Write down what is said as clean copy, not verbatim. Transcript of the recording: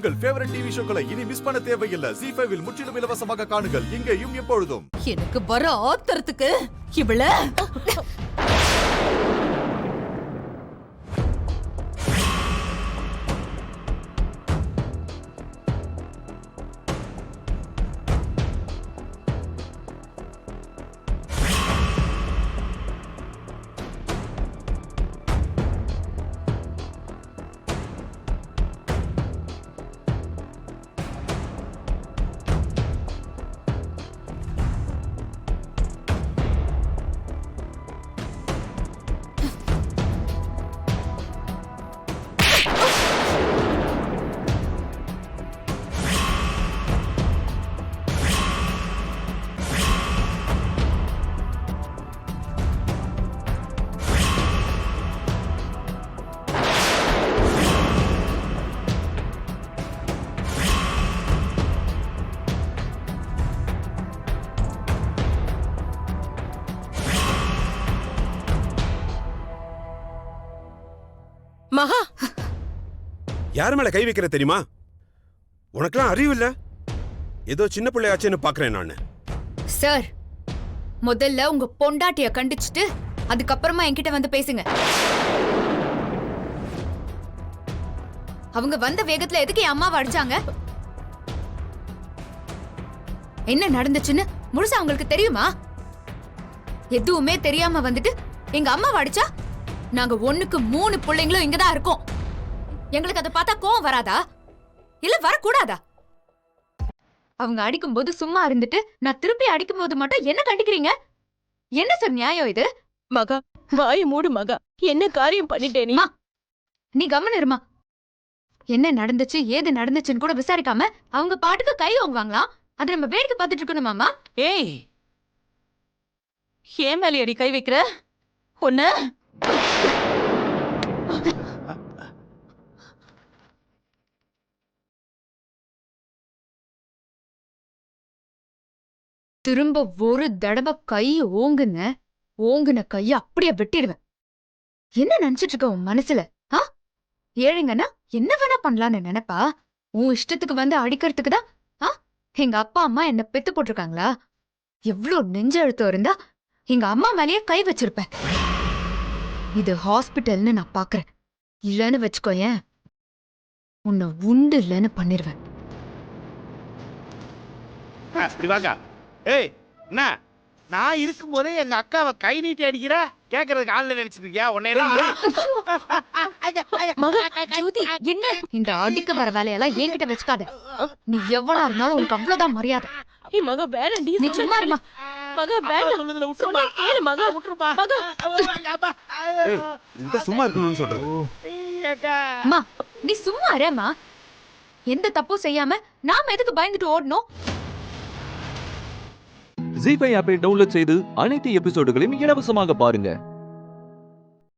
உங்கள் favourite TV ஷோக்களை இனி miss பண்ண தேவையில்லை. ZEE5 இல் முற்றிலும் இலவசமாக காணுங்கள். இங்கேயும் எப்பொழுதும். எனக்கு வர ஆத்திரத்துக்கு இவள மகா யார் மேல கை வைக்கிற தெரியுமா? உனக்கெல்லாம் அறிவு இல்ல? ஏதோ சின்ன பிள்ளையாச்சுன்னு பாக்குறேன் நானு. சார், முதல்ல உங்க பொண்டாட்டிய கண்டிச்சுட்டு அதுக்கப்புறமா என்கிட்ட வந்து பேசுங்க. அவங்க வந்த வேகத்துல எதுக்கு என் அம்மாவை அடிச்சாங்க? என்ன நடந்துச்சுன்னு முழுசா உங்களுக்கு தெரியுமா? எதுவுமே தெரியாம வந்துட்டு எங்க அம்மாவை அடிச்சா நாங்க 1க்கு 3 பிள்ளைங்களும் இங்கதான் இருக்கோம். எங்களுக்கு அதை பார்த்தா கோவம் வராதா? இல்ல வரக்கூடாதா? அவங்க அடிக்கும் போது சும்மா இருந்துட்டு நான் திருப்பி அடிக்கும் போது மட்டும் என்ன கண்டிக்கிறீங்க? என்ன சார் நியாயம் இது? மகா வாயை மூடு மகா. என்ன காரியம் பண்ணிட்டே நீ? நீ கவனம் இருமா. என்ன நடந்துச்சு ஏது நடந்துச்சுன்னு கூட விசாரிக்காம அவங்க பாட்டுக்கு கை வாங்குவாங்களாம். அதை நம்ம வேடிக்கை பார்த்துட்டு இருக்கணுமாமா? ஏய், ஏன் மேலே அடி கை வைக்கிற? ஒண்ணு திரும்ப ஒரு தடவை கை ஓங்குன கைய அப்படியே வெட்டிடுவேன். என்ன நினைச்சிட்டு இருக்க உன் மனசுல? ஏழைங்கன்னா என்ன வேணா பண்ணலான்னு நினைப்பா? உன் இஷ்டத்துக்கு வந்து அடிக்கிறதுக்கு தான் எங்க அப்பா அம்மா என்ன பெத்து போட்டிருக்காங்களா? எவ்வளவு நெஞ்செழுத்தம் இருந்தா எங்க அம்மா மேலேயே கை வச்சிருப்பேன். இது ஹாஸ்பிட்டல்னு நான் பாக்குறேன். இல்லன்னு வச்சுக்கோயேன், உன்னை உண்டு இல்லைன்னு பண்ணிருவேன். ஏய், என்ன நான் இருக்கும் போதே எங்க அக்காவை கை நீட்டி அடிக்கிற? கேக்குறதுக்கு ஆன்லைன் நினைச்சிருக்கியா? என்ன இந்த அடிக்க வர வேலையெல்லாம் என்கிட்ட வச்சுக்காத. நீ எவ்வளவு இருந்தாலும் உனக்கு அவ்வளவுதான் மரியாதை. ஏய் மகா வேணாண்டி. நீ சும்மா இருமா. மகா வேணாம். சொன்னா கேளு மகா. மகா சும்மா இருக்கணும்னு சொல்றேன். அம்மா நீ சும்மா இருமா. எந்த தப்பும் செய்யாம நாம எதுக்கு பயந்துட்டு ஓடணும்? ZEE5 ஆப்பை டவுன்லோட் செய்து அனைத்து எபிசோடுகளையும் இலவசமாக பாருங்க.